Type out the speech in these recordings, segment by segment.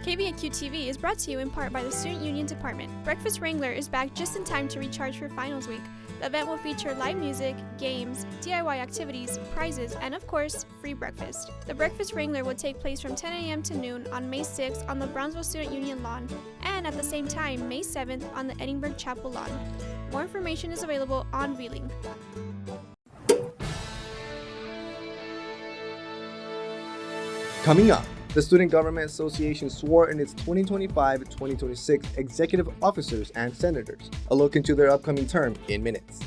KVAQ-TV is brought to you in part by the Student Union Department. Breakfast Wrangler is back just in time to recharge for finals week. The event will feature live music, games, DIY activities, prizes, and of course, free breakfast. The Breakfast Wrangler will take place from 10 a.m. to noon on May 6th on the Brownsville Student Union lawn, and at the same time, May 7th on the Edinburgh Chapel lawn. More information is available on VLink. Coming up, the Student Government Association swore in its 2025-2026 executive officers and senators. A look into their upcoming term in minutes.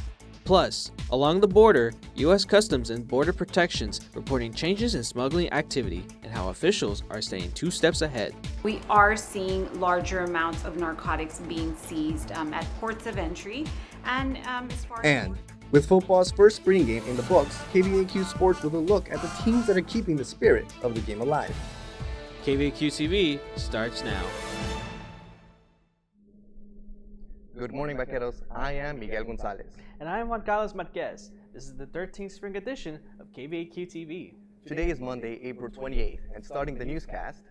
Plus, along the border, U.S. Customs and Border Protection's reporting changes in smuggling activity and how officials are staying 2 steps ahead. We are seeing larger amounts of narcotics being seized at ports of entry. And with football's first spring game in the books, KVAQ Sports with a look at the teams that are keeping the spirit of the game alive. KVAQ-TV starts now. Good morning, vaqueros. I am Miguel Gonzalez. And I am Juan Carlos Marquez. This is the 13th spring edition of KVAQ-TV. Today is Monday, April 28th, and starting the newscast.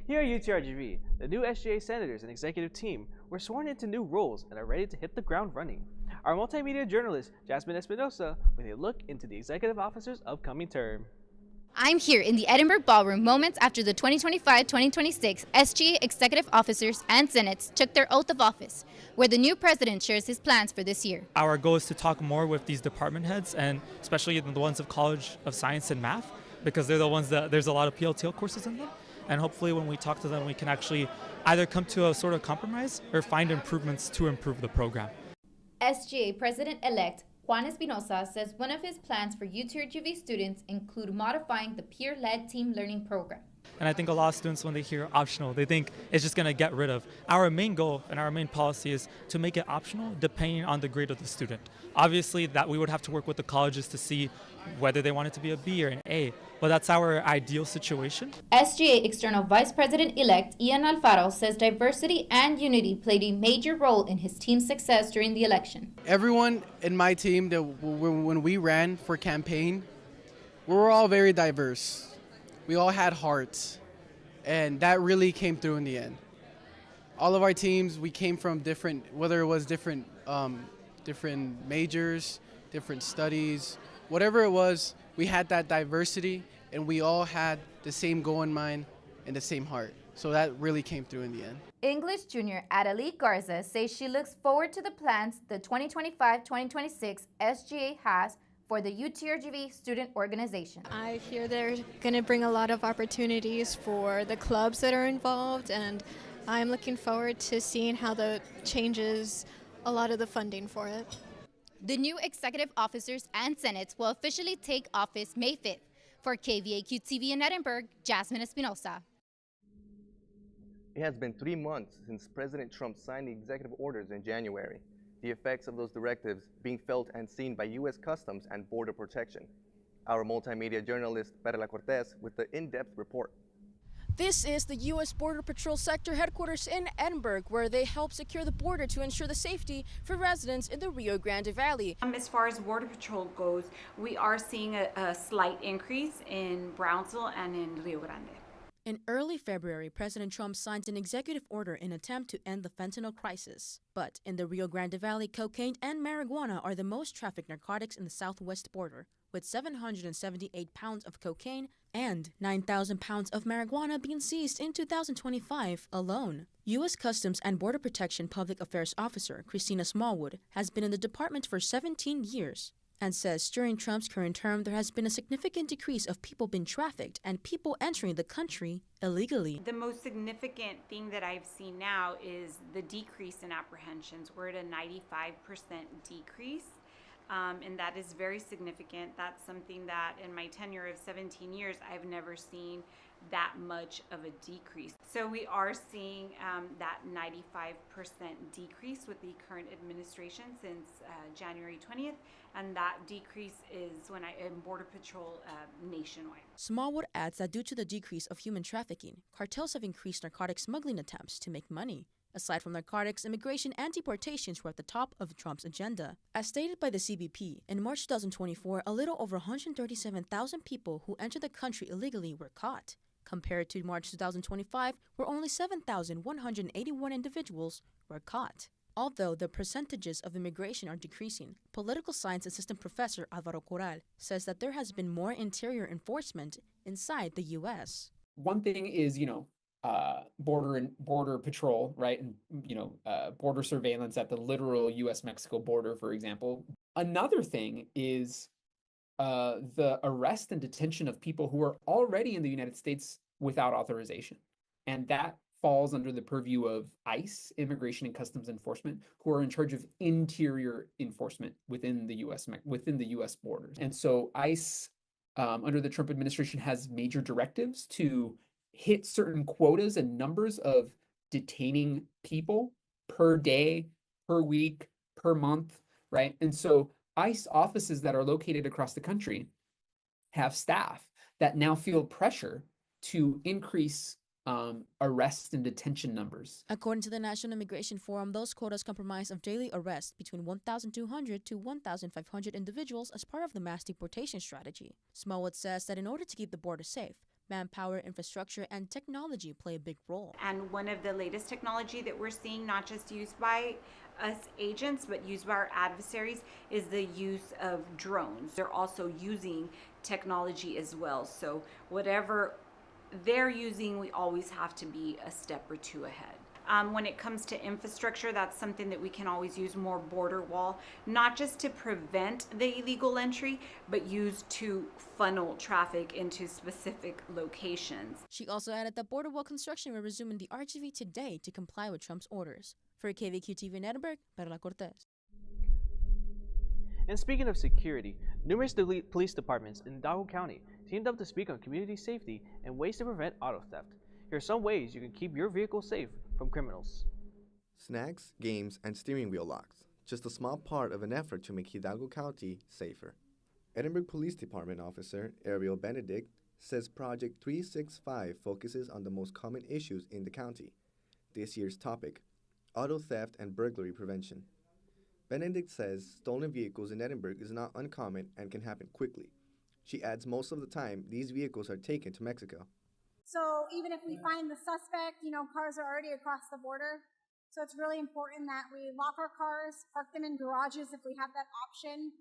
Here at UTRGV, the new SGA senators and executive team were sworn into new roles and are ready to hit the ground running. Our multimedia journalist, Jasmine Espinosa, with a look into the executive officer's upcoming term. I'm here in the Edinburgh Ballroom moments after the 2025-2026 SGA executive officers and senates took their oath of office, where the new president shares his plans for this year. Our goal is to talk more with these department heads, and especially the ones of College of Science and Math, because they're the ones that there's a lot of PLTL courses in them. And hopefully when we talk to them, we can actually either come to a sort of compromise or find improvements to improve the program. SGA President-elect Juan Espinosa says one of his plans for UTRGV students include modifying the peer-led team learning program. And I think a lot of students, when they hear optional, they think it's just going to get rid of. Our main goal and our main policy is to make it optional depending on the grade of the student. Obviously, that we would have to work with the colleges to see whether they want it to be a B or an A, but that's our ideal situation. SGA External Vice President-elect Ian Alfaro says diversity and unity played a major role in his team's success during the election. Everyone in my team, when we ran for campaign, we were all very diverse. We all had hearts, and that really came through in the end. All of our teams, we came from different, whether it was different majors, different studies, whatever it was, we had that diversity, and we all had the same goal in mind and the same heart. So that really came through in the end. English junior Adelie Garza says she looks forward to the plans the 2025-2026 SGA has for the UTRGV student organization. I hear they're going to bring a lot of opportunities for the clubs that are involved, and I'm looking forward to seeing how that changes a lot of the funding for it. The new executive officers and senates will officially take office May 5th. For KVAQ-TV in Edinburgh, Jasmine Espinosa. It has been 3 months since President Trump signed the executive orders in January. The effects of those directives being felt and seen by U.S. Customs and Border Protection. Our multimedia journalist, Perla Cortez, with the in-depth report. This is the U.S. Border Patrol Sector headquarters in Edinburgh, where they help secure the border to ensure the safety for residents in the Rio Grande Valley. As far as Border Patrol goes, we are seeing a slight increase in Brownsville and in Rio Grande. In early February, President Trump signed an executive order in an attempt to end the fentanyl crisis. But in the Rio Grande Valley, cocaine and marijuana are the most trafficked narcotics in the southwest border, with 778 pounds of cocaine and 9,000 pounds of marijuana being seized in 2025 alone. U.S. Customs and Border Protection Public Affairs Officer Christina Smallwood has been in the department for 17 years. And says during Trump's current term, there has been a significant decrease of people being trafficked and people entering the country illegally. The most significant thing that I've seen now is the decrease in apprehensions. We're at a 95% decrease, and that is very significant. That's something that in my tenure of 17 years, I've never seen that much of a decrease. So we are seeing that 95% decrease with the current administration since January 20th, and that decrease is when in Border Patrol nationwide. Smallwood adds that due to the decrease of human trafficking, cartels have increased narcotic smuggling attempts to make money. Aside from narcotics, immigration and deportations were at the top of Trump's agenda. As stated by the CBP, in March 2024, a little over 137,000 people who entered the country illegally were caught, compared to March 2025, where only 7,181 individuals were caught. Although the percentages of immigration are decreasing, political science assistant professor Alvaro Corral says that there has been more interior enforcement inside the U.S. One thing is, border patrol, right? And, border surveillance at the literal U.S.-Mexico border, for example. Another thing is the arrest and detention of people who are already in the United States without authorization. And that falls under the purview of ICE, Immigration and Customs Enforcement, who are in charge of interior enforcement within the U.S. borders. And so ICE, under the Trump administration, has major directives to hit certain quotas and numbers of detaining people per day, per week, per month, right? And so ICE offices that are located across the country have staff that now feel pressure to increase arrest and detention numbers. According to the National Immigration Forum, those quotas comprise of daily arrests between 1,200 to 1,500 individuals as part of the mass deportation strategy. Smallwood says that in order to keep the border safe, manpower, infrastructure, and technology play a big role. And one of the latest technology that we're seeing, not just used by us agents, but used by our adversaries, is the use of drones. They're also using technology as well. So whatever they're using, we always have to be a step or two ahead. When it comes to infrastructure, that's something that we can always use more border wall, not just to prevent the illegal entry, but use to funnel traffic into specific locations. She also added that border wall construction will resume in the RGV today to comply with Trump's orders. For KVAQ-TV in Edinburgh, Perla Cortez. And speaking of security, numerous police departments in Hidalgo County teamed up to speak on community safety and ways to prevent auto theft. Here are some ways you can keep your vehicle safe from criminals. Snacks, games, and steering wheel locks. Just a small part of an effort to make Hidalgo County safer. Edinburgh Police Department Officer Ariel Benedict says Project 365 focuses on the most common issues in the county. This year's topic, auto theft and burglary prevention. Benedict says stolen vehicles in Edinburgh is not uncommon and can happen quickly. She adds most of the time these vehicles are taken to Mexico. So even if we find the suspect, cars are already across the border. So it's really important that we lock our cars, park them in garages if we have that option.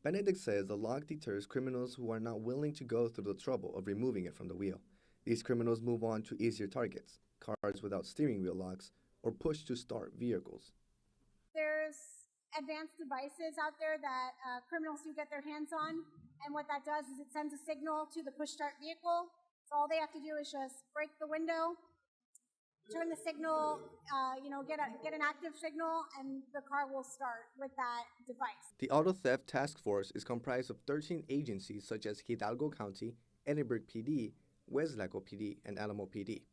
Benedict says the lock deters criminals who are not willing to go through the trouble of removing it from the wheel. These criminals move on to easier targets, cars without steering wheel locks, or push-to-start vehicles. There's advanced devices out there that criminals do get their hands on, and what that does is it sends a signal to the push-start vehicle. So all they have to do is just break the window, turn the signal, get an active signal, and the car will start with that device. The Auto Theft Task Force is comprised of 13 agencies such as Hidalgo County, Edinburgh PD, Weslaco PD, and Alamo PD.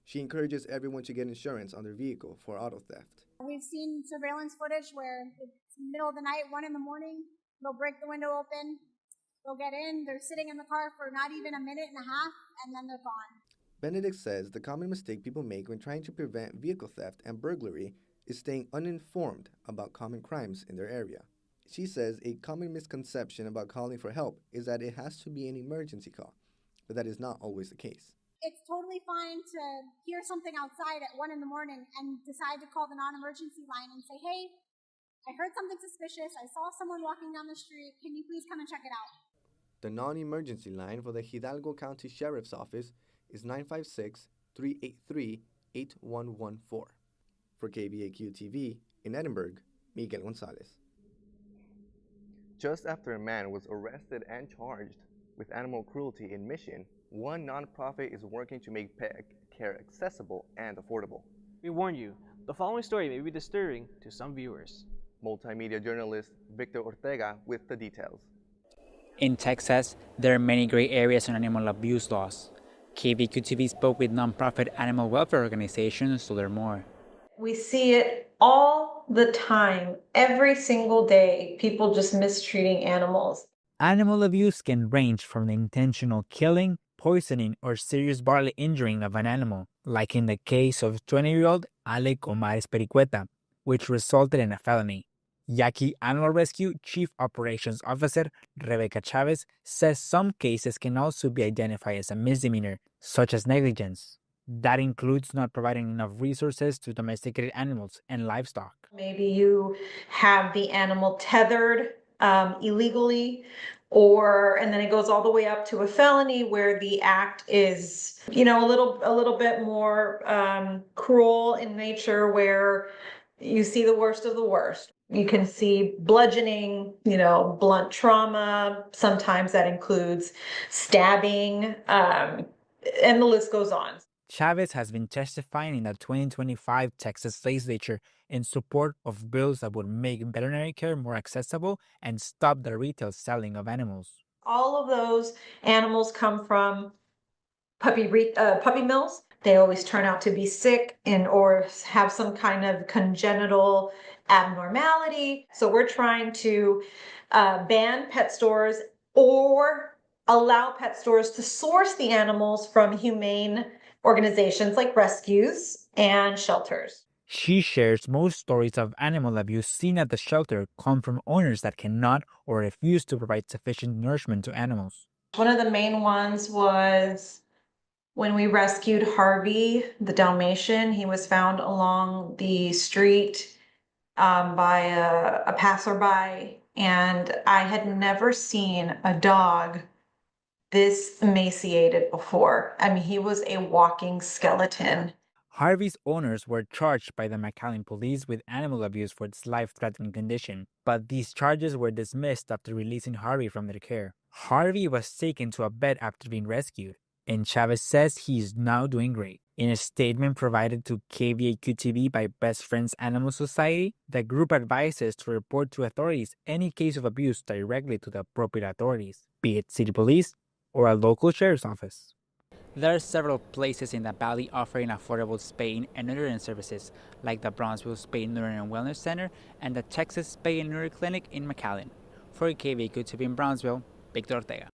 She encourages everyone to get insurance on their vehicle for auto theft. We've seen surveillance footage where it's middle of the night, 1 a.m, they'll break the window open, they'll get in, they're sitting in the car for not even a minute and a half, and then they're gone. Benedict says the common mistake people make when trying to prevent vehicle theft and burglary is staying uninformed about common crimes in their area. She says a common misconception about calling for help is that it has to be an emergency call, but that is not always the case. It's totally fine to hear something outside at 1 a.m. and decide to call the non-emergency line and say, hey, I heard something suspicious. I saw someone walking down the street. Can you please come and check it out? The non-emergency line for the Hidalgo County Sheriff's Office is 956-383-8114. For KVAQ-TV in Edinburgh, Miguel Gonzalez. Just after a man was arrested and charged with animal cruelty in Mission, one nonprofit is working to make pet care accessible and affordable. We warn you, the following story may be disturbing to some viewers. Multimedia journalist Victor Ortega with the details. In Texas, there are many gray areas on animal abuse laws. KVAQ-TV spoke with nonprofit animal welfare organizations to learn more. We see it all the time, every single day, people just mistreating animals. Animal abuse can range from the intentional killing, poisoning, or serious bodily injuring of an animal. like in the case of 20-year-old Ale Comares Pericueta, which resulted in a felony. Yaqui Animal Rescue Chief Operations Officer Rebecca Chavez says some cases can also be identified as a misdemeanor, such as negligence. That includes not providing enough resources to domesticated animals and livestock. Maybe you have the animal tethered illegally, and then it goes all the way up to a felony where the act is, a little bit more cruel in nature, where you see the worst of the worst. You can see bludgeoning, blunt trauma. Sometimes that includes stabbing, and the list goes on. Chavez has been testifying in the 2025 Texas legislature in support of bills that would make veterinary care more accessible and stop the retail selling of animals. All of those animals come from puppy mills. They always turn out to be sick or have some kind of congenital abnormality. So we're trying to ban pet stores or allow pet stores to source the animals from humane organizations like rescues and shelters. She shares most stories of animal abuse seen at the shelter come from owners that cannot or refuse to provide sufficient nourishment to animals. One of the main ones was when we rescued Harvey, the Dalmatian. He was found along the street by a passerby, and I had never seen a dog this emaciated before. I mean, he was a walking skeleton. Harvey's owners were charged by the McAllen police with animal abuse for its life-threatening condition, but these charges were dismissed after releasing Harvey from their care. Harvey was taken to a vet after being rescued, and Chavez says he is now doing great. In a statement provided to KVAQ-TV by Best Friends Animal Society, the group advises to report to authorities any case of abuse directly to the appropriate authorities, be it city police or a local sheriff's office. There are several places in the valley offering affordable spay and neutering services, like the Brownsville Spay, Neutering and Wellness Center and the Texas Spay and Neuter Clinic in McAllen. For KVAQ-TV in Brownsville, Victor Ortega.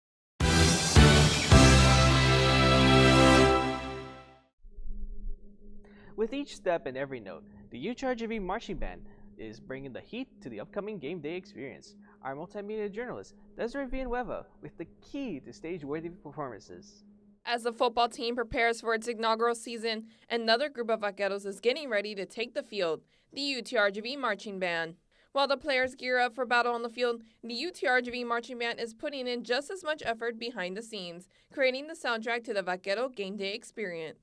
With each step and every note, the UTRGV Marching Band is bringing the heat to the upcoming game day experience. Our multimedia journalist, Desiree Villanueva, with the key to stage-worthy performances. As the football team prepares for its inaugural season, another group of vaqueros is getting ready to take the field, the UTRGV Marching Band. While the players gear up for battle on the field, the UTRGV Marching Band is putting in just as much effort behind the scenes, creating the soundtrack to the Vaquero game day experience.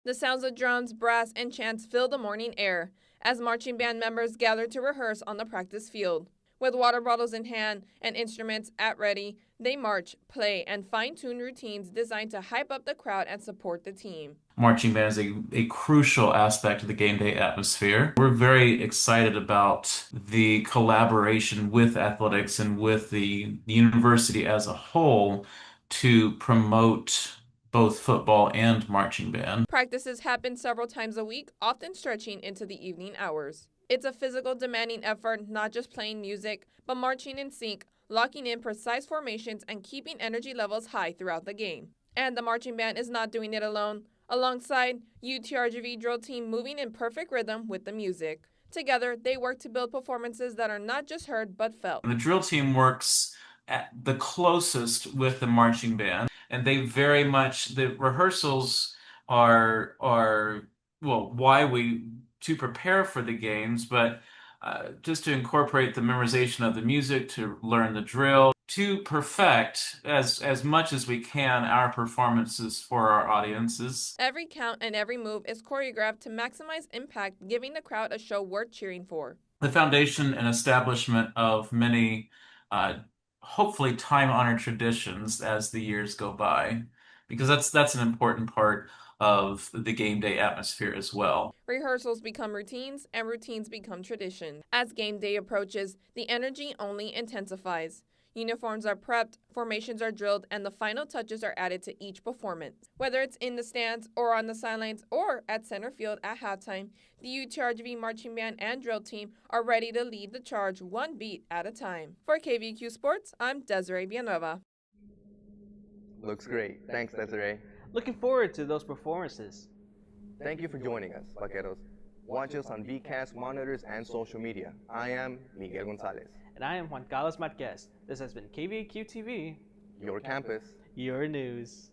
The sounds of drums, brass, and chants fill the morning air as marching band members gather to rehearse on the practice field. With water bottles in hand and instruments at ready, they march, play, and fine-tune routines designed to hype up the crowd and support the team. Marching band is a crucial aspect of the game day atmosphere. We're very excited about the collaboration with athletics and with the university as a whole to promote both football and marching band. Practices happen several times a week, often stretching into the evening hours. It's a physical demanding effort, not just playing music, but marching in sync, locking in precise formations, and keeping energy levels high throughout the game. And the marching band is not doing it alone. Alongside UTRGV drill team moving in perfect rhythm with the music. Together, they work to build performances that are not just heard, but felt. The drill team works at the closest with the marching band, and they very much, the rehearsals are to prepare for the games, but just to incorporate the memorization of the music, to learn the drill, to perfect as much as we can our performances for our audiences. Every count and every move is choreographed to maximize impact, giving the crowd a show worth cheering for. The foundation and establishment of many hopefully time-honored traditions as the years go by, because that's an important part of the game day atmosphere as well. Rehearsals become routines, and routines become tradition. As game day approaches, the energy only intensifies. Uniforms are prepped, formations are drilled, and the final touches are added to each performance. Whether it's in the stands or on the sidelines or at center field at halftime, the UTRGV marching band and drill team are ready to lead the charge one beat at a time. For KVAQ Sports, I'm Desiree Villanueva. Looks great. Thanks, Desiree. Looking forward to those performances. Thank you for joining us, Vaqueros. Watch us on VCast monitors and social media. I am Miguel Gonzalez. And I am Juan Carlos Marquez. This has been KVAQ-TV. Your campus. Your news.